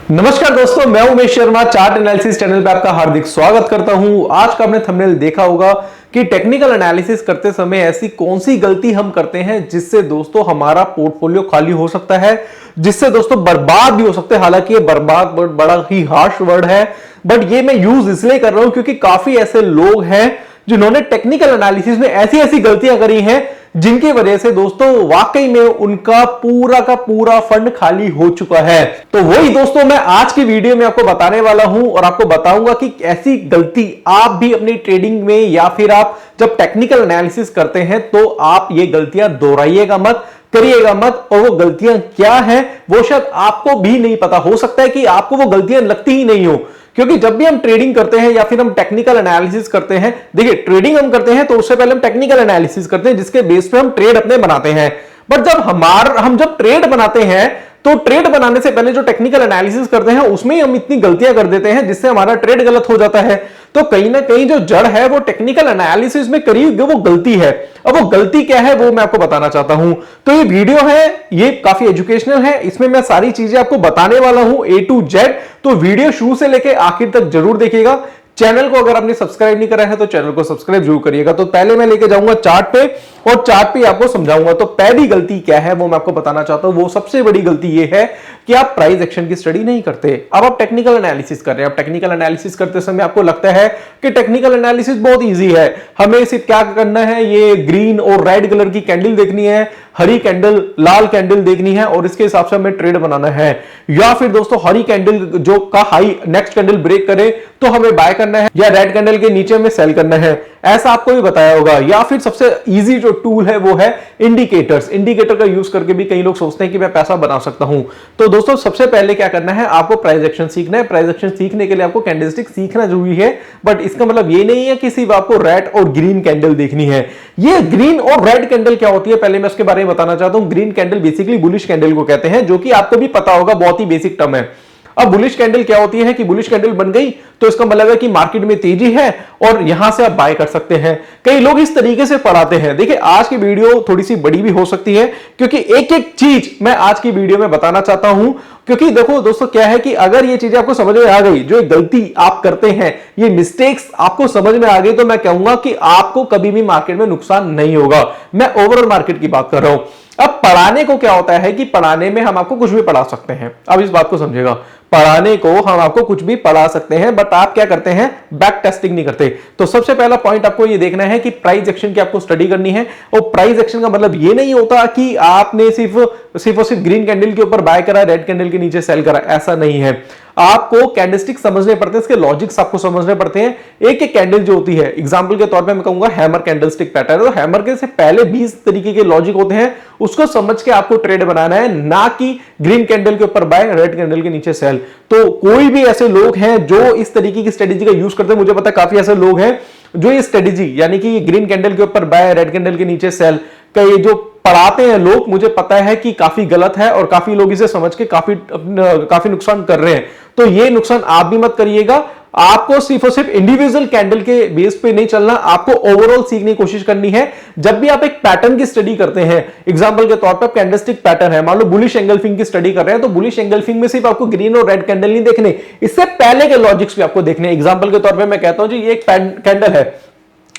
नमस्कार दोस्तों, मैं Umesh Sharma chart analysis channel पे आपका हार्दिक स्वागत करता हूं। आज का आपने थंबनेल देखा होगा कि टेक्निकल एनालिसिस करते समय ऐसी कौन सी गलती हम करते हैं जिससे दोस्तों हमारा पोर्टफोलियो खाली हो सकता है, जिससे दोस्तों बर्बाद भी हो सकते हैं। हालांकि ये बर्बाद बड़ा ही हार्श वर्ड है, बट ये मैं यूज इसलिए कर रहा हूं क्योंकि काफी ऐसे लोग हैं जिन्होंने टेक्निकल एनालिसिस में ऐसी ऐसी गलतियां करी हैं जिनकी वजह से दोस्तों वाकई में उनका पूरा का पूरा फंड खाली हो चुका है। तो वही दोस्तों मैं आज की वीडियो में आपको बताने वाला हूं और आपको बताऊंगा कि ऐसी गलती आप भी अपनी ट्रेडिंग में या फिर आप जब टेक्निकल एनालिसिस करते हैं तो आप ये गलतियां दोहराइएगा मत, करिएगा मत। और वो गलतियां क्या हैं वो शायद आपको भी नहीं पता, हो सकता है कि आपको वो गलतियां लगती ही नहीं हो। क्योंकि जब भी हम ट्रेडिंग करते हैं या फिर हम टेक्निकल एनालिसिस करते हैं, देखिए ट्रेडिंग हम करते हैं तो उससे पहले हम टेक्निकल एनालिसिस करते हैं जिसके बेस पे हम ट्रेड अपने बनाते हैं। बट जब हम जब ट्रेड बनाते हैं तो ट्रेड बनाने से पहले जो टेक्निकल एनालिसिस करते हैं उसमें हम इतनी गलतियां कर देते हैं जिससे हमारा ट्रेड गलत हो जाता है। तो कहीं ना कहीं जो जड़ है वो टेक्निकल एनालिसिस में करी वो गलती है। अब वो गलती क्या है वो मैं आपको बताना चाहता हूं। तो ये वीडियो है, ये काफी एजुकेशनल है, इसमें मैं सारी चीजें आपको बताने वाला हूं A to Z। तो वीडियो शुरू से लेकर आखिर तक जरूर देखिएगा। चैनल को अगर आपने सब्सक्राइब नहीं करा है तो चैनल को सब्सक्राइब जरूर करिएगा। तो पहले मैं लेके जाऊंगा चार्ट पे और चार्ट पे आपको समझाऊंगा। तो पहली गलती क्या है वो मैं आपको बताना चाहता हूं। वो सबसे बड़ी गलती ये है कि आप प्राइस एक्शन की स्टडी नहीं करते। अब आप टेक्निकल एनालिसिस कर रहे हैं। आप टेक्निकल एनालिसिस करते समय आपको लगता है कि टेक्निकल एनालिसिस बहुत ईजी है, हमें सिर्फ क्या करना है, ये ग्रीन और रेड कलर की कैंडल देखनी है, हरी कैंडल लाल कैंडल देखनी है और इसके हिसाब से हमें ट्रेड बनाना है। या फिर दोस्तों हरी कैंडल जो का हाई नेक्स्ट कैंडल ब्रेक करे तो हमें बाय करना है, या रेड कैंडल के नीचे हमें सेल करना है, ऐसा आपको भी बताया होगा। या फिर सबसे इजी जो टूल है वो है इंडिकेटर्स। इंडिकेटर का यूज करके भी कई लोग सोचते हैं कि मैं पैसा बना सकता हूं। तो दोस्तों सबसे पहले क्या करना है, आपको प्राइस एक्शन सीखना है। प्राइस एक्शन सीखने के लिए आपको कैंडलस्टिक सीखना जरूरी है। बट इसका मतलब ये नहीं है कि सिर्फ आपको रेड और ग्रीन कैंडल देखनी है। ये ग्रीन और रेड कैंडल क्या होती है पहले मैं उसके बारे में बताना चाहता हूं। Green candle basically bullish candle को कहते हैं, जो कि आपको भी पता होगा, बहुत ही बेसिक टर्म है। अब बुलिश कैंडल क्या होती है कि बुलिश कैंडल बन गई तो इसका मतलब है कि मार्केट में तेजी है और यहां से आप बाय कर सकते हैं। कई लोग इस तरीके से पढ़ाते हैं। देखिए आज की वीडियो थोड़ी सी बड़ी भी हो सकती है क्योंकि एक एक चीज मैं आज की वीडियो में बताना चाहता हूं। क्योंकि देखो दोस्तों क्या है कि अगर ये चीजें आपको समझ में आ गई, जो एक गलती आप करते हैं, ये मिस्टेक्स आपको समझ में आ गई, तो मैं कहूंगा कि आपको कभी भी मार्केट में नुकसान नहीं होगा। मैं ओवरऑल मार्केट की बात कर रहा हूं। अब पढ़ाने को क्या होता है कि पढ़ाने में हम आपको कुछ भी पढ़ा सकते हैं। अब इस बात को समझेगा, पढ़ाने को हम आपको कुछ भी पढ़ा सकते हैं, बट आप क्या करते हैं, बैक टेस्टिंग नहीं करते। तो सबसे पहला पॉइंट आपको ये देखना है कि प्राइस एक्शन की आपको स्टडी करनी है। और प्राइस एक्शन का मतलब ये नहीं होता कि आपने सिर्फ और सिर्फ ग्रीन कैंडल के ऊपर बाय करा, रेड कैंडल के नीचे सेल करा, ऐसा नहीं है। आपको कैंडलस्टिक समझने पड़ते हैं, इसके लॉजिक्स आपको समझने पड़ते हैं। एक एक कैंडल जो होती है, एग्जांपल के तौर पे मैं कहूंगा हैमर कैंडलस्टिक पैटर्न, तो हैमर के से पहले 20 तरीके के लॉजिक होते हैं, उसको समझ के आपको ट्रेड बनाना है, ना कि ग्रीन कैंडल के ऊपर बाय, रेड कैंडल के नीचे सेल। तो कोई भी ऐसे लोग हैं जो इस तरीके की स्ट्रेटेजी का यूज करते हैं, मुझे पता है काफी ऐसे लोग हैं जो ये स्ट्रेटेजी यानी कि ग्रीन कैंडल के ऊपर बाय, रेड कैंडल के नीचे सेल का ये जो पढ़ाते हैं लोग, मुझे पता है कि काफी गलत है और काफी लोग इसे समझ के काफी नुकसान कर रहे हैं। तो ये नुकसान आप भी मत करिएगा। आपको सिर्फ और सिर्फ इंडिविजुअल कैंडल के बेस पे नहीं चलना, आपको ओवरऑल सीखने की कोशिश करनी है। जब भी आप एक पैटर्न की स्टडी करते हैं, एग्जांपल के तौर पर कैंडलस्टिक पैटर्न है, मान लो बुलिश एंगल्फिंग की स्टडी कर रहे हैं, तो बुलिश एंगल्फिंग में सिर्फ आपको ग्रीन और रेड कैंडल नहीं देखने, इससे पहले के लॉजिक्स भी आपको देखने। एग्जांपल के तौर पर मैं कहता हूं जी ये एक कैंडल है,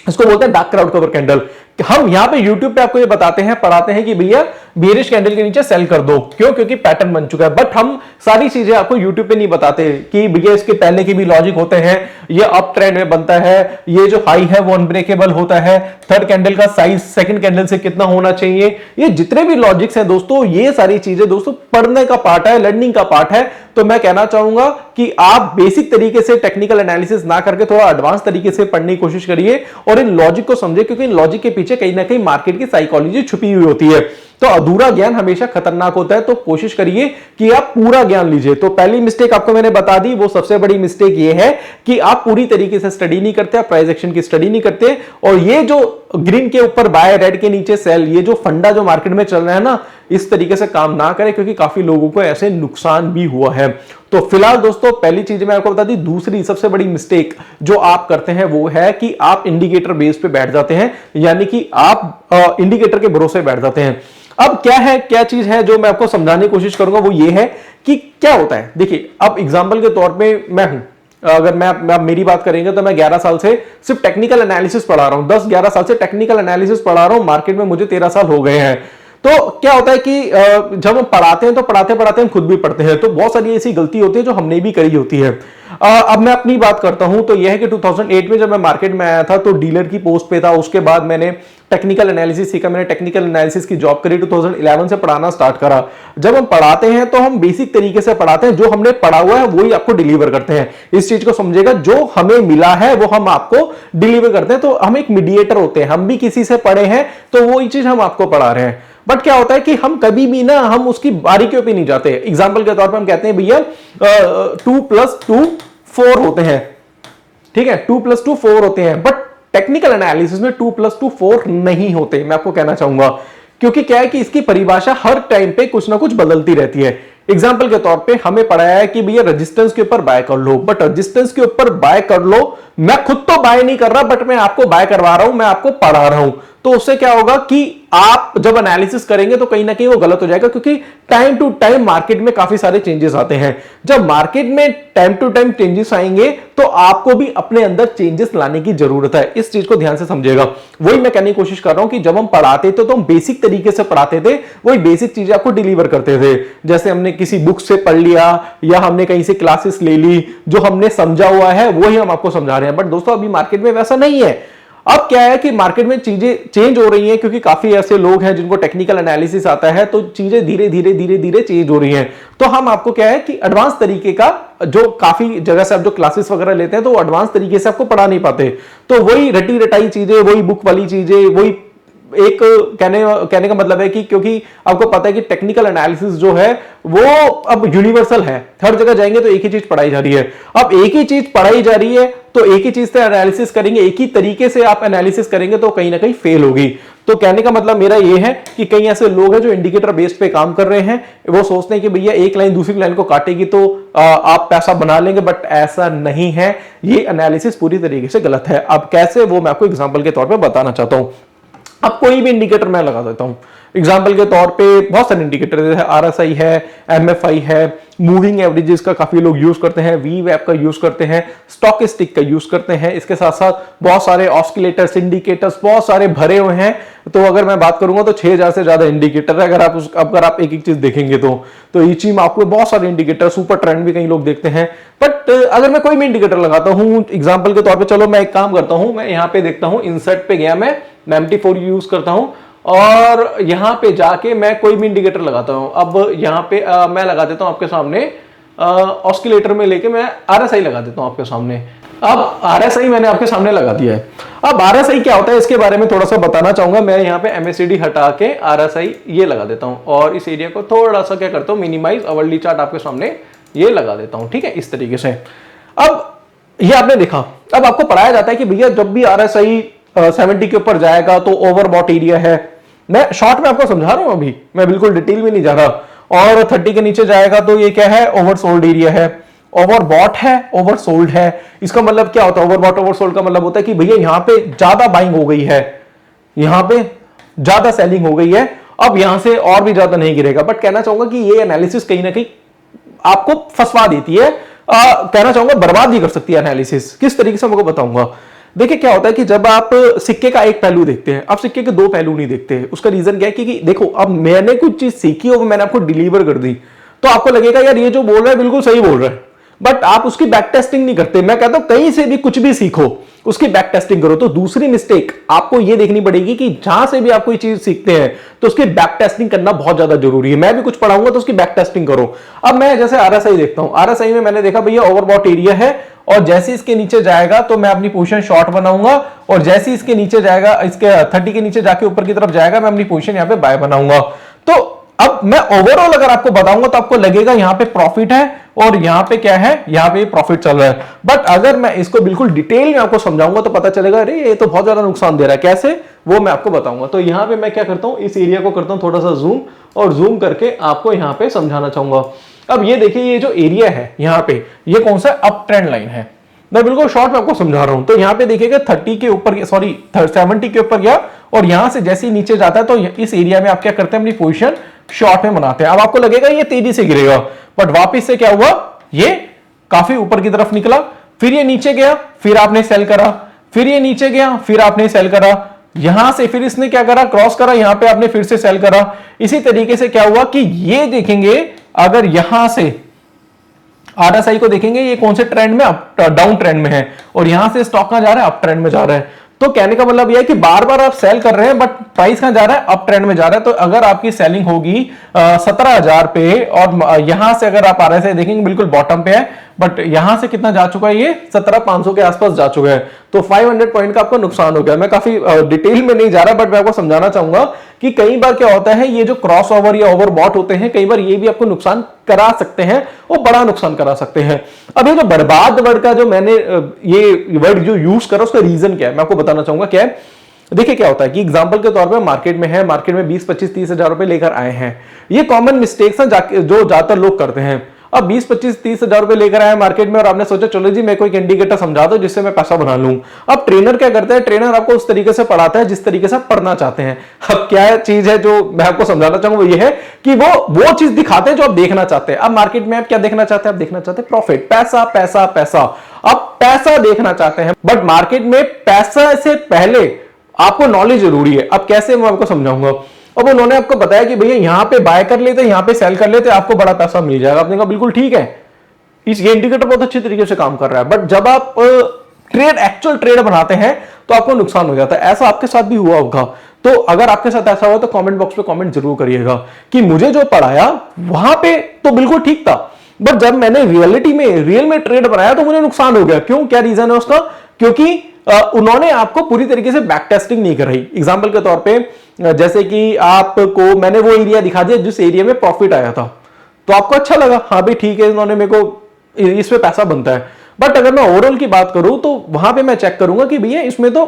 इसको बोलते हैं डार्क क्राउड कवर कैंडल। हम यहां पे YouTube पे आपको ये बताते हैं, पढ़ाते हैं कि भैया बेरिश कैंडल के नीचे सेल कर दो, क्यों, क्योंकि पैटर्न बन चुका है। बट हम सारी चीजें आपको YouTube पे नहीं बताते कि भैया इसके पहले के भी लॉजिक होते हैं, ये अप ट्रेंड में बनता है, ये जो हाई है वो अनब्रेकेबल होता है, थर्ड कैंडल का साइज सेकंड कैंडल से कितना होना चाहिए, ये जितने भी लॉजिक्स हैं दोस्तों, ये सारी चीजें दोस्तों पढ़ने का पार्ट है, लर्निंग का पार्ट है। तो मैं कहना चाहूंगा कि आप बेसिक तरीके से टेक्निकल एनालिसिस ना करके थोड़ा एडवांस तरीके से पढ़ने की कोशिश करिए और इन लॉजिक को समझिए, क्योंकि इन लॉजिक के पीछे कहीं ना कहीं मार्केट की साइकोलॉजी छुपी हुई होती है। तो अधूरा ज्ञान हमेशा खतरनाक होता है, तो कोशिश करिए कि आप पूरा ज्ञान लीजिए। तो पहली मिस्टेक आपको मैंने बता दी, वो सबसे बड़ी मिस्टेक ये है कि आप पूरी तरीके से स्टडी नहीं करते, आप प्राइस एक्शन की स्टडी नहीं करते। और ये जो ग्रीन के ऊपर बाय, रेड के नीचे सेल, ये जो फंडा जो मार्केट में चल रहा है ना, इस तरीके से काम ना करें, क्योंकि काफी लोगों को ऐसे नुकसान भी हुआ है। तो फिलहाल दोस्तों पहली चीज मैं आपको बता दी। दूसरी सबसे बड़ी मिस्टेक जो आप करते हैं वो है कि आप इंडिकेटर बेस पे बैठ जाते हैं, यानी कि आप इंडिकेटर के भरोसे बैठ जाते हैं। अब क्या चीज है जो मैं आपको समझाने की कोशिश करूंगा, वो ये है कि क्या होता है। देखिए, अब एग्जांपल के तौर पे मैं हूं, अगर मैं मेरी बात करेंगे तो मैं 11 साल से सिर्फ टेक्निकल एनालिसिस पढ़ा रहा हूं, 10-11 साल से टेक्निकल एनालिसिस पढ़ा रहा हूं, मार्केट में मुझे 13 साल हो गए हैं। तो क्या होता है कि जब हम पढ़ाते हैं तो पढ़ाते पढ़ाते हम खुद भी पढ़ते हैं, तो बहुत सारी ऐसी गलती होती है जो हमने भी करी होती है। अब मैं अपनी बात करता हूं तो यह है कि 2008 में जब मैं मार्केट में आया था तो डीलर की पोस्ट पे था, उसके बाद मैंने टेक्निकल एनालिसिस सीखा, मैंने टेक्निकल एनालिसिस की जॉब करी, 2011 से पढ़ाना स्टार्ट करा। जब हम पढ़ाते हैं तो हम बेसिक तरीके से पढ़ाते हैं, जो हमने पढ़ा हुआ है वही आपको डिलीवर करते हैं। इस चीज को समझेगा, जो हमें मिला है वो हम आपको डिलीवर करते हैं। तो हम एक मीडिएटर होते हैं, हम भी किसी से पढ़े हैं तो वही चीज हम आपको पढ़ा रहे हैं। बट क्या होता है कि हम कभी भी ना हम उसकी बारीकियों पे नहीं जाते। एग्जाम्पल के तौर पे हम कहते हैं भैया 2+2 4 होते हैं, ठीक है, 2+2 4 होते हैं, बट टेक्निकल एनालिसिस में 2+2 4 नहीं होते, मैं आपको कहना चाहूंगा। क्योंकि क्या है कि इसकी परिभाषा हर टाइम पे कुछ ना कुछ बदलती रहती है। एग्जाम्पल के तौर पे हमें पढ़ाया है कि भैया रेजिस्टेंस के ऊपर बाय कर लो, बट रेजिस्टेंस के ऊपर बाय कर लो, मैं खुद तो बाय नहीं कर रहा बट मैं आपको बाय करवा रहा हूं, मैं आपको पढ़ा रहा हूं। तो उससे क्या होगा कि आप जब एनालिसिस करेंगे तो कहीं ना कहीं वो गलत हो जाएगा, क्योंकि टाइम टू टाइम मार्केट में काफी सारे चेंजेस आते हैं। जब मार्केट में टाइम टू टाइम चेंजेस आएंगे तो आपको भी अपने अंदर चेंजेस लाने की जरूरत है। इस चीज को ध्यान से समझिएगा। वही मैं कहने की कोशिश कर रहा हूं कि जब हम पढ़ाते थे तो हम बेसिक तरीके से पढ़ाते थे, वही बेसिक चीजें आपको डिलीवर करते थे। जैसे हमने किसी बुक से पढ़ लिया या हमने कहीं से क्लासेस ले ली, जो हमने समझा हुआ है वही हम आपको समझा रहे हैं। बट दोस्तों अभी मार्केट में वैसा नहीं है। अब क्या है कि मार्केट में चीजें चेंज हो रही हैं, क्योंकि काफी ऐसे लोग हैं जिनको टेक्निकल एनालिसिस आता है, तो चीजें धीरे धीरे चेंज हो रही हैं। तो हम आपको क्या है कि एडवांस तरीके का, जो काफी जगह से आप जो क्लासेस वगैरह लेते हैं तो एडवांस तरीके से आपको पढ़ा नहीं पाते, तो वही रटी रटाई चीजें, वही बुक वाली चीजें, वही एक कहने का मतलब है कि क्योंकि आपको पता है कि टेक्निकल एनालिसिस जो है वो अब यूनिवर्सल है, हर जगह जाएंगे तो एक ही चीज पढ़ाई जा रही है। अब एक ही चीज पढ़ाई जा रही है तो एक ही चीज से एनालिसिस करेंगे, एक ही तरीके से आप एनालिसिस करेंगे तो कहीं ना कहीं फेल होगी। तो कहने का मतलब मेरा ये है कि कई ऐसे लोग हैं जो इंडिकेटर बेस्ड पे काम कर रहे हैं, वो सोचते हैं कि भैया एक लाइन दूसरी लाइन को काटेगी तो आप पैसा बना लेंगे, बट ऐसा नहीं है। ये एनालिसिस पूरी तरीके से गलत है। अब कैसे, वो मैं आपको एग्जाम्पल के तौर पर बताना चाहता हूं। अब कोई भी इंडिकेटर मैं लगा देता हूं, एग्जाम्पल के तौर पे बहुत सारे इंडिकेटर जैसे RSI है, MFI है, मूविंग एवरेजेस का काफी लोग यूज करते हैं, VWAP का यूज करते हैं, स्टॉकिस्टिक का यूज करते हैं। इसके साथ साथ बहुत सारे ऑस्किलेटर्स, इंडिकेटर्स बहुत सारे भरे हुए हैं। तो अगर मैं बात करूंगा तो 6000 से ज्यादा इंडिकेटर है। अगर आप एक एक चीज देखेंगे तो इची में आपको बहुत सारे इंडिकेटर, सुपर ट्रेंड भी कई लोग देखते हैं। बट अगर मैं कोई भी इंडिकेटर लगाता हूं, एग्जाम्पल के तौर पर चलो मैं एक काम करता हूं, मैं यहाँ पे देखता हूं, इंसर्ट पे गया, मैं MT4 यूज करता हूं और यहां पे जाके मैं कोई भी इंडिकेटर लगाता हूं। अब यहां पे मैं लगा देता हूं आपके सामने ऑस्किलेटर में लेके मैं RSI लगा देता हूं आपके सामने। अब RSI मैंने आपके सामने लगा दिया है। अब RSI क्या होता है इसके बारे में थोड़ा सा बताना चाहूंगा। मैं यहाँ पे MACD हटा के RSI ये लगा देता हूं और इस एरिया को थोड़ा सा क्या करता हूं, मिनिमाइज अवर्ली चार्ट आपके सामने ये लगा देता हूं, ठीक है, इस तरीके से। अब ये आपने देखा, अब आपको पढ़ाया जाता है कि भैया जब भी RSI 70 के ऊपर जाएगा तो ओवरबॉट एरिया है। मैं शॉर्ट में आपको समझा रहा हूं, अभी मैं बिल्कुल डिटेल में नहीं जा रहा। और 30 के नीचे जाएगा तो ये क्या है, ओवरसोल्ड एरिया है, ओवरबॉट है, ओवरसोल्ड है। इसका मतलब क्या होता है, ओवरबॉट ओवरसोल्ड का मतलब होता है कि भैया यहां पे ज्यादा बाइंग हो गई है, यहां पे ज्यादा सेलिंग हो गई है, अब यहां से और भी ज्यादा नहीं गिरेगा। बट कहना चाहूंगा कि ये एनालिसिस कहीं ना कहीं आपको फंसवा देती है, कहना चाहूंगा बर्बाद भी कर सकती है एनालिसिस। किस तरीके से मैं आपको बताऊंगा। देखिए क्या होता है कि जब आप सिक्के का एक पहलू देखते हैं, आप सिक्के के दो पहलू नहीं देखते हैं। उसका रीजन क्या है कि देखो, अब मैंने कुछ चीज सीखी और मैंने आपको डिलीवर कर दी, तो आपको लगेगा यार ये जो बोल रहा है बिल्कुल सही बोल रहा है, बट आप उसकी बैक टेस्टिंग नहीं करते। मैं कहता हूं कहीं से भी कुछ भी सीखो, उसकी बैक टेस्टिंग करो। तो दूसरी मिस्टेक आपको ये देखनी पड़ेगी कि जहां से भी आप कोई चीज सीखते हैं तो उसकी बैक टेस्टिंग करना बहुत ज्यादा जरूरी है। मैं भी कुछ पढ़ाऊंगा तो उसकी बैक टेस्टिंग करो। अब मैं जैसे RSI देखता हूं, RSI में मैंने देखा भैया ओवरबॉट एरिया है और जैसे इसके नीचे जाएगा तो मैं अपनी पोजीशन शॉर्ट बनाऊंगा, और जैसे इसके नीचे जाएगा, इसके 30 के नीचे जाके ऊपर की तरफ जाएगा, मैं अपनी पोजीशन यहां पे बाय बनाऊंगा। तो अब मैं ओवरऑल अगर आपको बताऊंगा तो आपको लगेगा यहां पे प्रॉफिट है और यहां पे क्या है, यहां पे प्रॉफिट चल रहा है। बट अगर मैं इसको बिल्कुल डिटेल में आपको समझाऊंगा तो पता चलेगा अरे ये तो बहुत ज्यादा नुकसान दे रहा है। कैसे, वो मैं आपको बताऊंगा। तो यहां पे मैं क्या करता हूं, इस एरिया को करता हूं थोड़ा सा जूम, और जूम करके आपको यहां पे समझाना चाहूंगा। अब ये देखिए, ये जो एरिया है यहां पे, ये कौन सा अप ट्रेंड लाइन है, मैं बिल्कुल शॉर्ट में आपको समझा रहा हूं। तो यहाँ पे देखिएगा 30 के ऊपर, सॉरी 70 के ऊपर गया और यहां से जैसे ही नीचे जाता है तो इस एरिया में आप क्या करते हैं, अपनी पोजीशन शॉर्ट में बनाते हैं। अब आपको लगेगा ये तेजी से गिरेगा, बट वापिस से क्या हुआ, ये काफी ऊपर की तरफ निकला, फिर ये नीचे गया, फिर आपने सेल करा, फिर ये नीचे गया, फिर आपने सेल करा, यहां से फिर इसने क्या करा, क्रॉस करा, यहां पे आपने फिर से सेल करा। इसी तरीके से क्या हुआ कि ये देखेंगे, अगर यहां से आरएसआई को देखेंगे, ये कौन से ट्रेंड में, अप डाउन ट्रेंड में है, और यहां से स्टॉक कहां जा रहा है, अप ट्रेंड में जा रहा है। तो कहने का मतलब यह है कि बार बार आप सेल कर रहे हैं, बट प्राइस कहां जा रहा है, अप ट्रेंड में जा रहा है। तो अगर आपकी सेलिंग होगी 17,000 पे, और यहां से अगर आप आरएसआई देखेंगे बिल्कुल बॉटम पे है, बट यहां से कितना जा चुका है, ये 17,500 के आसपास जा चुका है। तो 500 पॉइंट का आपको नुकसान हो गया। मैं काफी डिटेल में नहीं जा रहा, बट मैं आपको समझाना चाहूंगा कि कई बार क्या होता है, ये जो क्रॉस ओवर या ओवरबॉट होते हैं, कई बार ये भी आपको नुकसान करा सकते हैं और बड़ा नुकसान करा सकते हैं। अब ये जो बर्बाद वर्ड का जो मैंने ये वर्ड जो यूज करा, उसका रीजन क्या है, मैं आपको बताना चाहूंगा क्या है। देखिए क्या होता है कि एग्जांपल के तौर पे मार्केट में है, मार्केट में 20, 25, 30 हजार रुपए लेकर आए हैं। ये कॉमन मिस्टेक्स हैं जो ज्यादातर लोग करते हैं। अब 20, 25, 30 हजार रुपए लेकर आए मार्केट में, और आपने सोचा चलो जी मैं कोई इंडिकेटर समझा दो जिससे मैं पैसा बना लूं। अब ट्रेनर क्या करता है, ट्रेनर आपको उस तरीके से पढ़ाता है जिस तरीके से आप पढ़ना चाहते हैं। अब क्या चीज है जो मैं आपको समझाना चाहूंगा, वो ये है कि वो चीज दिखाते हैं जो आप देखना चाहते हैं। अब मार्केट में आप क्या देखना चाहते हैं, आप देखना चाहते हैं प्रॉफिट, पैसा पैसा पैसा। आप पैसा देखना चाहते हैं, बट मार्केट में पैसा से पहले आपको नॉलेज जरूरी है। अब कैसे, मैं आपको समझाऊंगा। अब उन्होंने आपको बताया कि भैया यहां पे बाय कर लेते, यहां पे सेल कर लेते, आपको बड़ा पैसा मिल जाएगा। आपने कहा बिल्कुल ठीक है, ये इंडिकेटर बहुत अच्छी तरीके से काम कर रहा है, बट जब आप एक्चुअल ट्रेड बनाते हैं तो आपको नुकसान हो जाता है। ऐसा आपके साथ भी हुआ होगा। तो अगर आपके साथ ऐसा हुआ तो कमेंट बॉक्स पे कमेंट जरूर करिएगा कि मुझे जो पढ़ाया वहां पे तो बिल्कुल ठीक था, बट जब मैंने रियल में ट्रेड बनाया तो मुझे नुकसान हो गया। क्यों, क्या रीजन है उसका? क्योंकि उन्होंने आपको पूरी तरीके से बैक टेस्टिंग नहीं कराई। एग्जांपल के तौर पे जैसे कि आपको मैंने वो एरिया दिखा दिया जिस एरिया में प्रॉफिट आया था, तो आपको अच्छा लगा, हाँ भाई ठीक है, इन्होंने मेरे को इसमें पैसा बनता है। बट अगर मैं ओवरऑल की बात करूं तो वहां पे मैं चेक करूंगा कि भैया इसमें तो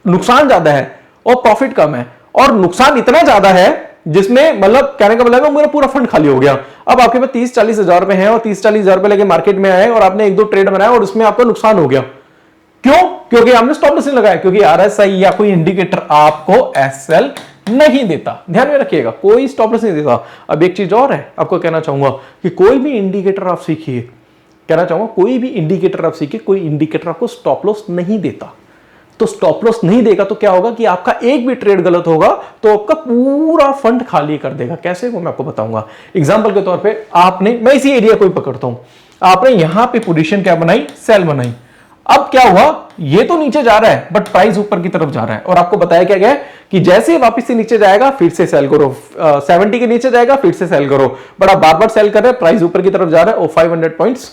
नुकसान ज्यादा है और प्रॉफिट कम है, और नुकसान इतना ज्यादा है जिसमें मतलब कहने का मतलब मेरा पूरा फंड खाली हो गया। अब आपके पास 30-40 हजार रुपए हैं और 30-40 हजार रुपए लेके मार्केट में आए और आपने 1-2 ट्रेड बनाया और उसमें आपका नुकसान हो गया। क्यों? क्योंकि आपने स्टॉप लॉस नहीं लगाया, क्योंकि आरएसआई या कोई इंडिकेटर आपको एसएल नहीं देता। ध्यान में रखिएगा, कोई स्टॉप लॉस नहीं देता। अब एक चीज और है, आपको कहना चाहूंगा कि कोई भी इंडिकेटर आप सीखिए, कहना चाहूंगा कोई भी इंडिकेटर आप सीखिए, कोई इंडिकेटर आपको स्टॉप लॉस नहीं देता। तो स्टॉप लॉस नहीं देगा तो क्या होगा कि आपका एक भी ट्रेड गलत होगा तो आपका पूरा फंड खाली कर देगा। कैसे, वो मैं आपको बताऊंगा। एग्जांपल के तौर पे आपने, मैं इसी एरिया को ही पकड़ता हूं, आपने यहां पे पोजीशन क्या बनाई, सेल बनाई। अब क्या हुआ, ये तो नीचे जा रहा है बट प्राइस ऊपर की तरफ जा रहा है, और आपको बताया क्या गया कि जैसे ही वापस से नीचे जाएगा फिर से सेल करो, 70 के नीचे जाएगा फिर से सेल करो। बट आप बार बार सेल कर रहे हैं, प्राइस ऊपर की तरफ जा रहा है और 500 पॉइंट्स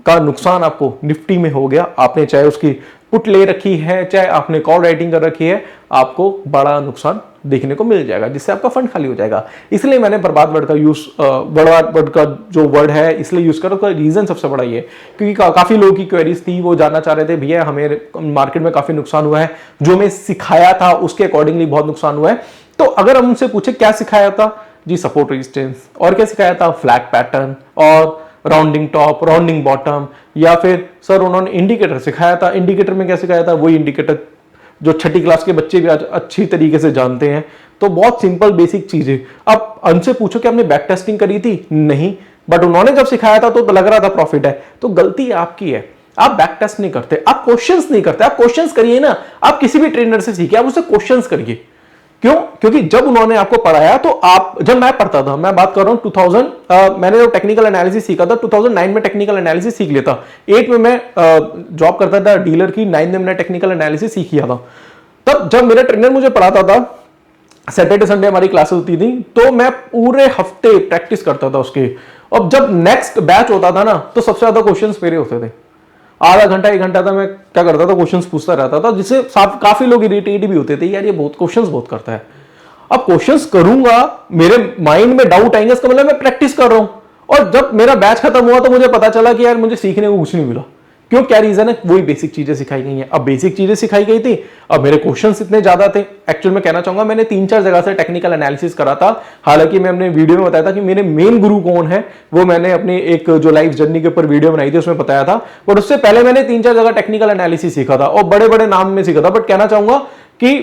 का नुकसान आपको निफ्टी में हो गया। आपने चाहे उसकी पुट ले रखी है, चाहे आपने कॉल राइटिंग कर रखी है, आपको बड़ा नुकसान देखने को मिल जाएगा, जिससे आपका फंड खाली हो जाएगा। इसलिए मैंने बर्बाद वर्ड का यूज, बर्बाद वर्ड का जो वर्ड है इसलिए यूज करो। रीजन सबसे बड़ा ये, क्योंकि काफी लोगों की क्वेरीज थी, वो जानना चाह रहे थे भैया हमें मार्केट में काफी नुकसान हुआ है, जो मैं सिखाया था उसके अकॉर्डिंगली बहुत नुकसान हुआ है। तो अगर हम उनसे पूछे क्या सिखाया था, जी सपोर्ट रेजिस्टेंस, और क्या सिखाया था, फ्लैग पैटर्न और राउंडिंग टॉप, राउंडिंग बॉटम, या फिर सर उन्होंने इंडिकेटर सिखाया था। इंडिकेटर में क्या सिखाया था, वही इंडिकेटर जो छठी क्लास के बच्चे भी आज अच्छी तरीके से जानते हैं। तो बहुत सिंपल बेसिक चीज है। अब उनसे पूछो कि आपने बैक टेस्टिंग करी थी, नहीं, बट उन्होंने जब सिखाया था तो लग रहा था प्रॉफिट है। तो गलती आपकी है, आप बैक टेस्ट नहीं करते, आप क्वेश्चंस नहीं करते। आप क्वेश्चंस करिए ना, आप किसी भी ट्रेनर से सीखिए, आप उससे क्वेश्चंस करिए। क्यों? क्योंकि जब उन्होंने आपको पढ़ाया तो आप, जब मैं पढ़ता था, मैं बात कर रहा हूं 2000, मैंने जो टेक्निकल एनालिसिस सीखा था 2009 में टेक्निकल एनालिसिस सीख लेता। 8 में मैं जॉब करता था डीलर की, 9 में मैंने टेक्निकल एनालिसिस सीख लिया था। तब जब मेरा ट्रेनर मुझे पढ़ाता था, सैटरडे संडे हमारी क्लासेस होती थी, तो मैं पूरे हफ्ते प्रैक्टिस करता था उसके। अब जब नेक्स्ट बैच होता था ना, तो सबसे ज्यादा क्वेश्चंस मेरे होते थे। आधा घंटा 1 घंटा था, मैं क्या करता था, क्वेश्चंस पूछता रहता था, जिससे काफी लोग इरिटेट भी होते थे, यार ये बहुत क्वेश्चंस बहुत करता है। अब क्वेश्चंस करूंगा, मेरे माइंड में डाउट आएंगे, इसका मतलब मैं प्रैक्टिस कर रहा हूं। और जब मेरा बैच खत्म हुआ तो मुझे पता चला कि यार मुझे सीखने को कुछ नहीं मिला। क्यों, क्या रीजन है, वही बेसिक चीजें सिखाई गई हैं। अब बेसिक चीजें सिखाई गई थी, अब मेरे क्वेश्चंस इतने ज्यादा थे। एक्चुअल में कहना चाहूंगा मैंने 3-4 जगह से टेक्निकल एनालिसिस करा था। हालांकि मैं अपने वीडियो में बताया था कि मेरे मेन गुरु कौन है, वो मैंने अपनी एक जो लाइफ जर्नी के ऊपर वीडियो बनाई थी उसमें बताया था। बट उससे पहले मैंने 3-4 जगह टेक्निकल एनालिसिस सीखा था और बड़े बड़े नाम में सीखा था। बट कहना चाहूंगा कि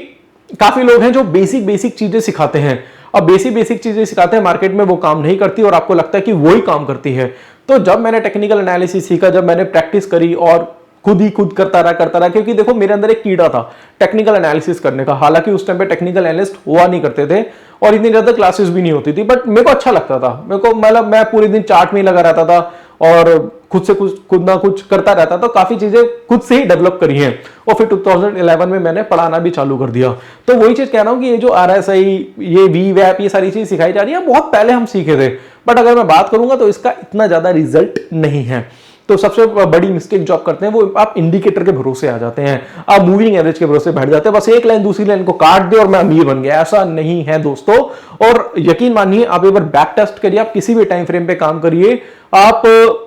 काफी लोग हैं जो बेसिक चीजें सिखाते हैं। अब बेसिक चीजें सिखाते हैं, मार्केट में वो काम नहीं करती और आपको लगता है कि वही काम करती है। तो जब मैंने टेक्निकल एनालिसिस सीखा, जब मैंने प्रैक्टिस करी और खुद करता रहा, क्योंकि देखो मेरे अंदर एक कीड़ा था टेक्निकल एनालिसिस करने का। हालांकि उस टाइम पे टेक्निकल एनालिस्ट हुआ नहीं करते थे और इतनी ज्यादा क्लासेस भी नहीं होती थी, बट मेरे को अच्छा लगता था। मेरे को मतलब मैं पूरे दिन चार्ट में लगा रहता था और खुद ना कुछ करता रहता था। तो काफी चीजें खुद से ही डेवलप करी हैं और फिर 2011 में मैंने पढ़ाना भी चालू कर दिया। तो वही चीज कह रहा हूं कि ये जो RSI, ये VWAP, ये सारी चीज सिखाई जा रही है, बहुत पहले हम सीखे थे। बट अगर मैं बात करूंगा तो इसका इतना ज्यादा रिजल्ट नहीं है। तो सबसे बड़ी मिस्टेक जो आप करते हैं वो आप इंडिकेटर के भरोसे आ जाते हैं, आप मूविंग एवरेज के भरोसे बैठ जाते हैं। बस एक लाइन दूसरी लाइन को काट दे और मैं अमीर बन गया, ऐसा नहीं है दोस्तों। और यकीन मानिए, आप एक बार बैक टेस्ट करिए, आप किसी भी टाइम फ्रेम पे काम करिए, आप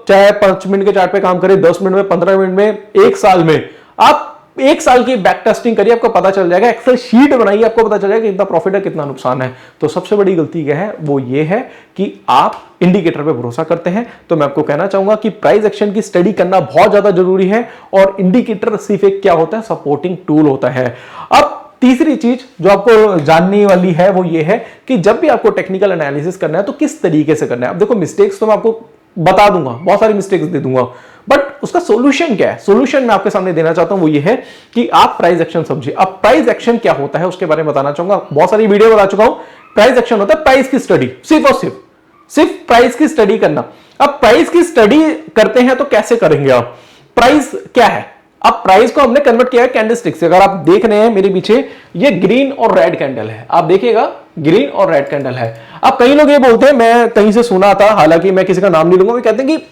चाहे 5 मिनट के चार्ट पे काम करें, 10 मिनट में, 15 मिनट में, 1 साल में, आप 1 साल की बैक टेस्टिंग करिए, आपको पता चल जाएगा। एक्सेल शीट बनाइए, आपको पता चल जाएगा कितना प्रॉफिट है, कितना नुकसान है। तो सबसे बड़ी गलती क्या है, वो ये है कि आप इंडिकेटर पे भरोसा करते हैं। तो मैं आपको कहना चाहूंगा कि प्राइस एक्शन की स्टडी करना बहुत ज्यादा जरूरी है और इंडिकेटर सिर्फ एक क्या होता है, सपोर्टिंग टूल होता है। अब तीसरी चीज जो आपको जानने वाली है वो ये है कि जब भी आपको टेक्निकल एनालिसिस करना है तो किस तरीके से करना है। अब देखो, मिस्टेक्स तो मैं आपको बता दूंगा, बहुत सारी मिस्टेक्स दे दूंगा, बट उसका सॉल्यूशन क्या है, सॉल्यूशन मैं आपके सामने देना चाहता हूं, वो ये है कि आप प्राइस एक्शन समझिए। अब प्राइस एक्शन क्या होता है उसके बारे में बताना चाहूंगा, बहुत सारी वीडियो बता चुका हूं। प्राइस एक्शन होता है प्राइस की स्टडी, सिर्फ और सिर्फ प्राइस की स्टडी करना। अब प्राइस की स्टडी करते हैं तो कैसे करेंगे आप, प्राइस क्या है। अब प्राइस को हमने कन्वर्ट किया है कैंडलस्टिक से। अगर आप देख रहे हैं मेरे पीछे, ये ग्रीन और रेड कैंडल है, आप देखिएगा ग्रीन और रेड कैंडल है। अब कई लोग ये बोलते हैं, मैं कहीं से सुना था, हालांकि मैं किसी का नाम नहीं लूंगा, वो कहते हैं कि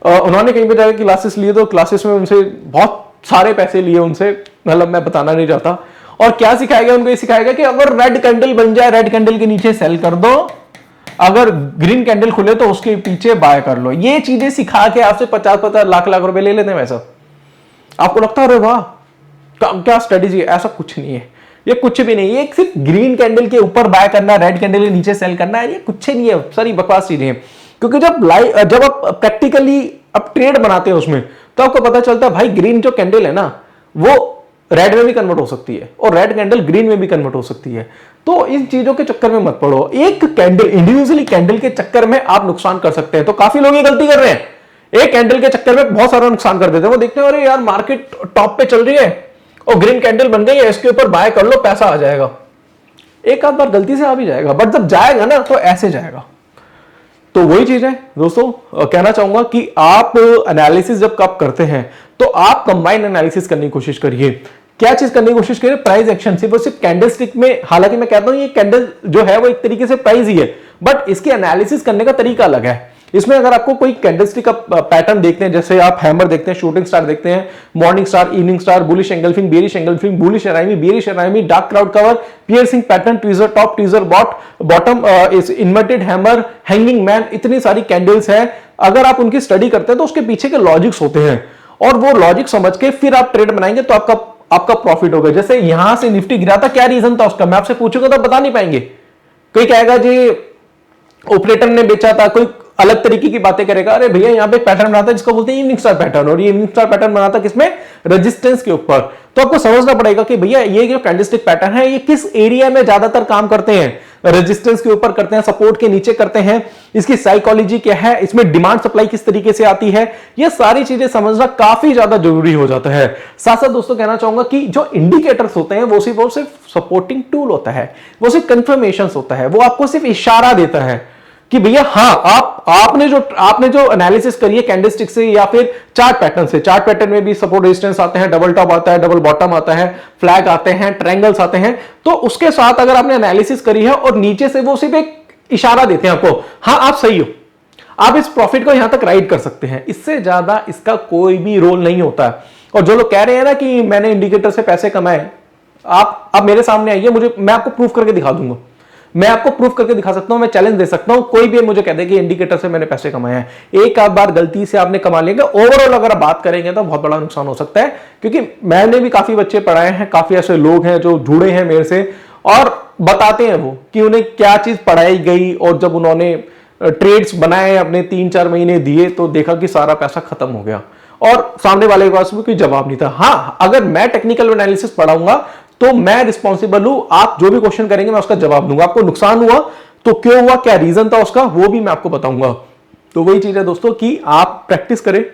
उन्होंने कहीं पे जाकर क्लासेस लिए तो क्लासेस में उनसे बहुत सारे पैसे लिए उनसे, मतलब मैं बताना नहीं चाहता। और क्या सिखाया गया उनको, ये सिखाया गया कि अगर रेड कैंडल बन जाए, रेड कैंडल के नीचे सेल कर दो, अगर ग्रीन कैंडल खुले तो उसके पीछे बाय कर लो। ये चीजें सिखा के आपसे 50-50 लाख रुपए ले लेते हैं वैसा। आपको लगता है अरे वाह क्या स्ट्रेटेजी है, ऐसा कुछ नहीं है, ये कुछ भी नहीं है। ये सिर्फ ग्रीन कैंडल के ऊपर बाय करना, रेड कैंडल के नीचे सेल करना है, ये कुछ नहीं है, सारी बकवास चीजें हैं। क्योंकि जब आप प्रैक्टिकली आप ट्रेड बनाते हैं उसमें, तो आपको पता चलता है भाई ग्रीन जो कैंडल है ना, वो रेड में भी कन्वर्ट हो सकती है और रेड कैंडल ग्रीन में भी कन्वर्ट हो सकती है। तो इन चीजों के चक्कर में मत पड़ो, एक कैंडल, इंडिविजुअली कैंडल के चक्कर में आप नुकसान कर सकते हैं। तो काफी लोग ये गलती कर रहे हैं, एक कैंडल के चक्कर में बहुत सारा नुकसान कर देते हैं। वो देखते हैं अरे यार मार्केट टॉप पे चल रही है और ग्रीन कैंडल बन गई है, इसके ऊपर बाय कर लो, पैसा आ जाएगा। एक आध बार गलती से आ भी जाएगा, बट जब जाएगा ना तो ऐसे जाएगा। तो वही चीज है दोस्तों, कहना चाहूंगा कि आप एनालिसिस जब आप करते हैं तो आप कंबाइन एनालिसिस करने की कोशिश करिए। क्या चीज करने की कोशिश करिए, प्राइस एक्शन। सिर्फ कैंडलस्टिक में, हालांकि मैं कहता हूं ये कैंडल जो है वो एक तरीके से प्राइस ही है, बट इसकी एनालिसिस करने का तरीका अलग है। इसमें अगर आपको कोई कैंडलस्टिक का पैटर्न देखते हैं, जैसे आप हैमर देखते हैं, शूटिंग स्टार देखते हैं, morning star, evening star, bullish engulfing, bearish engulfing, bullish harami, bearish harami, dark cloud cover, piercing pattern, tweezer top, tweezer bottom, inverted hammer, hanging man, इतनी सारी कैंडल्स हैं। अगर आप उनकी स्टडी करते हैं तो उसके पीछे के लॉजिक्स होते हैं और वो लॉजिक समझ के फिर आप ट्रेड बनाएंगे तो आपका प्रॉफिट होगा। जैसे यहां से निफ्टी गिरा था, क्या रीजन था उसका, मैं आपसे पूछूंगा तो बता नहीं पाएंगे। कोई कहेगा जी ऑपरेटर ने बेचा था, कोई अलग तरीके की बातें करेगा, अरे भैया यहाँ पे पैटर्न बनाता है जिसको बोलते हैं इवनिंग स्टार पैटर्न, और ये इवनिंग स्टार पैटर्न बनाता है किसमें, रेजिस्टेंस के ऊपर। तो आपको समझना पड़ेगा कि भैया ये जो कैंडलस्टिक पैटर्न है ये किस एरिया में ज्यादातर काम करते हैं, रेजिस्टेंस के ऊपर करते हैं, सपोर्ट के नीचे करते हैं, इसकी साइकोलॉजी क्या है, इसमें डिमांड सप्लाई किस तरीके से आती है, ये सारी चीजें समझना काफी ज्यादा जरूरी हो जाता है। साथ साथ दोस्तों कहना चाहूंगा कि जो इंडिकेटर्स होते हैं वो सिर्फ सपोर्टिंग टूल होता है, वो सिर्फ कंफर्मेशन होता है, वो आपको सिर्फ इशारा देता है कि भैया हाँ आपने जो एनालिसिस करी है कैंडलस्टिक से या फिर चार्ट पैटर्न से, चार्ट पैटर्न में भी सपोर्ट रेजिस्टेंस आते हैं, डबल टॉप आता है, डबल बॉटम आता है, फ्लैग आते हैं, ट्रायंगल्स आते हैं, तो उसके साथ अगर आपने एनालिसिस करी है और नीचे से वो सिर्फ एक इशारा देते हैं आपको, हाँ आप सही हो, आप इस प्रॉफिट को यहां तक राइड कर सकते हैं, इससे ज्यादा इसका कोई भी रोल नहीं होता है। और जो लोग कह रहे हैं ना कि मैंने इंडिकेटर से पैसे कमाए, आप मेरे सामने आइए, मैं आपको प्रूफ करके दिखा दूंगा। मैं आपको प्रूफ करके दिखा सकता हूं, मैं चैलेंज दे सकता हूं, कोई भी मुझे कह दे कि इंडिकेटर से मैंने पैसे कमाए हैं। एक आध बार गलती से आपने कमा लेंगे, ओवरऑल अगर आप बात करेंगे तो बहुत बड़ा नुकसान हो सकता है। क्योंकि मैंने भी काफी बच्चे पढ़ाए हैं, काफी ऐसे लोग हैं जो जुड़े हैं मेरे से और बताते हैं वो कि उन्हें क्या चीज पढ़ाई गई, और जब उन्होंने ट्रेड्स बनाए, अपने 3-4 महीने दिए, तो देखा कि सारा पैसा खत्म हो गया और सामने वाले के पास भी कोई जवाब नहीं था। हाँ, अगर मैं टेक्निकल एनालिसिस पढ़ाऊंगा तो मैं रिस्पॉन्सिबल हूं, आप जो भी क्वेश्चन करेंगे मैं उसका जवाब दूंगा। आपको नुकसान हुआ तो क्यों हुआ, क्या रीजन था उसका, वो भी मैं आपको बताऊंगा। तो वही चीज है दोस्तों कि आप प्रैक्टिस करें,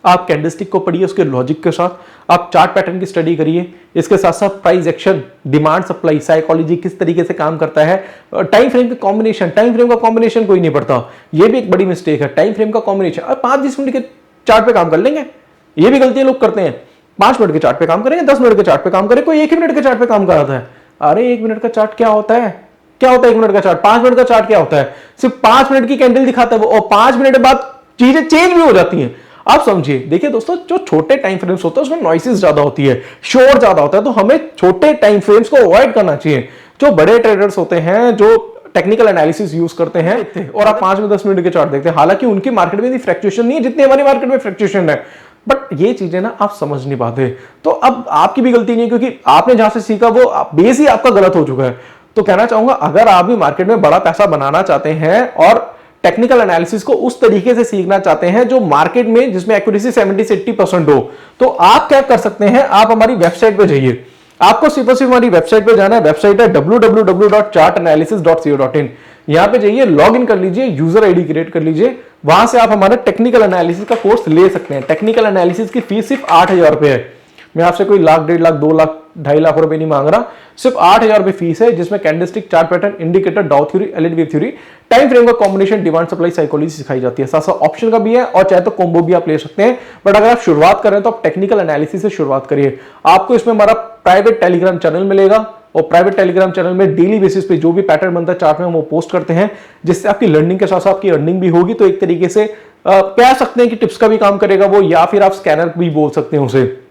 आप कैंडलस्टिक को पढ़िए उसके लॉजिक के साथ, आप चार्ट पैटर्न की स्टडी करिए, इसके साथ साथ price action, demand supply psychology किस तरीके से काम करता है, टाइम फ्रेम का कॉम्बिनेशन, टाइम फ्रेम का कॉम्बिनेशन कोई नहीं पढ़ता, ये भी एक बड़ी मिस्टेक है। टाइम फ्रेम का कॉम्बिनेशन, अब 5-10 मिनट के चार्ट पे काम कर लेंगे, ये भी गलतियां लोग करते हैं। 5 मिनट के चार्ट पे काम करेंगे, 10 मिनट के चार्ट पे काम करें, कोई 1 मिनट के चार्ट पे काम कराता है। अरे 1 मिनट का चार्ट क्या होता है, क्या होता है 1 मिनट का चार्ट, 5 मिनट का चार्ट क्या होता है, सिर्फ 5 मिनट की कैंडल दिखाता है वो, और 5 मिनट बाद चीजें चेंज भी हो जाती हैं। आप समझिए, देखिए दोस्तों, जो छोटे टाइम फ्रेम्स होते हैं उसमें नॉइसेस ज्यादा होती है, शोर ज्यादा होता है, तो हमें छोटे टाइम फ्रेम्स को अवॉइड करना चाहिए। जो बड़े ट्रेडर्स होते हैं, जो टेक्निकल एनालिसिस यूज करते हैं, और आप 5 में 10 मिनट के चार्ट देखते हैं, हालांकि उनकी मार्केट में फ्लक्चुएशन नहीं है जितनी हमारी मार्केट में फ्लक्चुएशन है, बट ये चीजें ना आप समझ नहीं पाते। तो अब आपकी भी गलती नहीं है, क्योंकि आपने जहां से सीखा वो बेस ही आपका गलत हो चुका है। तो कहना चाहूंगा, अगर आप भी मार्केट में बड़ा पैसा बनाना चाहते हैं और टेक्निकल एनालिसिस को उस तरीके से सीखना चाहते हैं जो मार्केट में, जिसमें एक्यूरेसी 70 से 80% हो, तो आप क्या कर सकते हैं, आप हमारी वेबसाइट पे जाइए। आपको सिर्फ और सिर्फ हमारी वेबसाइट पे जाना है। वेबसाइट है www.chartanalysis.co.in। यहां पे जाइए, लॉग इन कर लीजिए, यूजर आईडी क्रिएट कर लीजिए, वहां से आप हमारा टेक्निकल एनालिसिस का कोर्स ले सकते हैं। टेक्निकल एनालिसिस की फीस सिर्फ 8,000 रुपए है। मैं आपसे कोई लाख, 1.5 लाख, 2 लाख, 2.5 लाख रुपए नहीं मांग रहा, सिर्फ 8,000 रुपए फीस है, जिसमें कैंडलस्टिक, चार्ट पैटर्न, इंडिकेटर, डाउ theory, LED theory, time frame का कॉम्बिनेशन, डिमांड सप्लाई साइकोलॉजी सिखाई जाती है। साथ साथ ऑप्शन का भी है, और चाहे तो कॉम्बो भी आप ले सकते हैं। बट अगर आप शुरुआत करें तो आप टेक्निकल एनालिसिस से शुरुआत करिए। आपको इसमें हमारा प्राइवेट टेलीग्राम चैनल मिलेगा, और प्राइवेट टेलीग्राम चैनल में डेली बेसिस पे जो भी पैटर्न बनता है चार्ट में, हम वो पोस्ट करते हैं, जिससे आपकी लर्निंग के साथ साथ आपकी अर्निंग भी होगी। तो एक तरीके से कह सकते हैं कि टिप्स का भी काम करेगा वो, या फिर आप स्कैनर भी बोल सकते हैं उसे।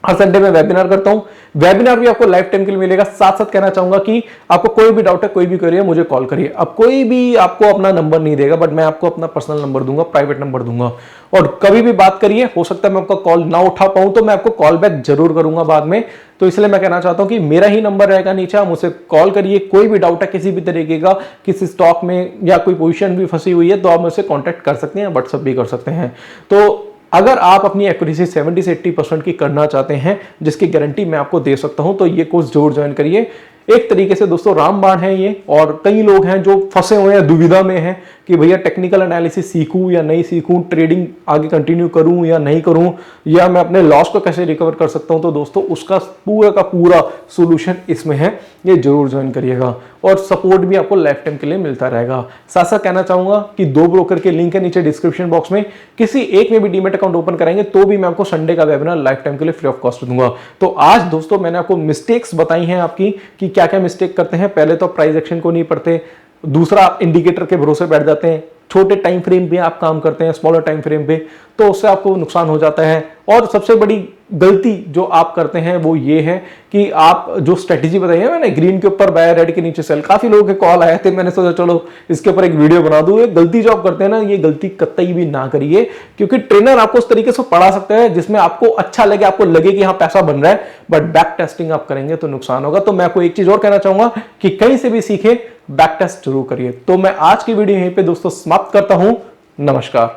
हर संडे में वेबिनार करता हूं, वेबिनार भी आपको लाइफ टाइम के लिए मिलेगा। साथ साथ कहना चाहूंगा कि आपको कोई भी डाउट है, कोई भी करिए, मुझे कॉल करिए। अब कोई भी आपको अपना नंबर नहीं देगा, बट मैं आपको अपना पर्सनल नंबर दूंगा, प्राइवेट नंबर दूंगा, और कभी भी बात करिए। हो सकता है मैं आपका कॉल ना उठा पाऊं, तो मैं आपको कॉल बैक जरूर करूंगा बाद में। तो इसलिए मैं कहना चाहता हूं कि मेरा ही नंबर रहेगा नीचे, आप मुझसे कॉल करिए। कोई भी डाउट है किसी भी तरीके का, किसी स्टॉक में या कोई पोजीशन भी फंसी हुई है, तो आप मुझसे कॉन्टैक्ट कर सकते हैं, व्हाट्सएप भी कर सकते हैं। तो अगर आप अपनी एक्यूरेसी 70 से 80% की करना चाहते हैं, जिसकी गारंटी मैं आपको दे सकता हूं, तो ये कोर्स जरूर ज्वाइन करिए। एक तरीके से दोस्तों रामबाण है ये, और कई लोग हैं जो फंसे हुए हैं, दुविधा में हैं कि भैया टेक्निकल एनालिसिस सीखूं या नहीं सीखूं, ट्रेडिंग आगे कंटिन्यू करूं या नहीं करूं, या मैं अपने लॉस को कैसे रिकवर कर सकता हूं। तो दोस्तों उसका पूरा का पूरा सोल्यूशन इसमें है, ये जरूर ज्वाइन करिएगा, और सपोर्ट भी आपको लाइफ टाइम के लिए मिलता रहेगा। साथ साथ कहना चाहूंगा कि 2 ब्रोकर के लिंक है नीचे डिस्क्रिप्शन बॉक्स में, किसी एक में भी डीमैट अकाउंट ओपन कराएंगे तो भी मैं आपको संडे का वेबिनार लाइफ टाइम के लिए फ्री ऑफ कॉस्ट दूंगा। तो आज दोस्तों मैंने आपको मिस्टेक्स बताई हैं आपकी, कि क्या क्या मिस्टेक करते हैं। पहले तो प्राइस एक्शन को नहीं पढ़ते, दूसरा आप इंडिकेटर के भरोसे बैठ जाते हैं, छोटे टाइम फ्रेम पे आप काम करते हैं, स्मॉलर टाइम फ्रेम पे, तो उससे आपको नुकसान हो जाता है। और सबसे बड़ी गलती जो आप करते हैं वो ये है कि आप जो स्ट्रेटेजी बताई है मैंने, ग्रीन के ऊपर बाय, रेड के नीचे सेल, काफी लोगों के कॉल आए थे, मैंने सोचा चलो इसके ऊपर एक वीडियो बना दूं। ये गलती जो आप करते हैं ना, ये गलती कतई भी ना करिए, क्योंकि ट्रेनर आपको उस तरीके से पढ़ा सकता है जिसमें आपको अच्छा लगे, आपको लगे कि हाँ पैसा बन रहा है, बट बैक टेस्टिंग आप करेंगे तो नुकसान होगा। तो मैं आपको एक चीज और कहना चाहूंगा कि कहीं से भी सीखे, बैक टेस्ट जरूर करिए। तो मैं आज की वीडियो यहीं पे दोस्तों समाप्त करता हूं। नमस्कार।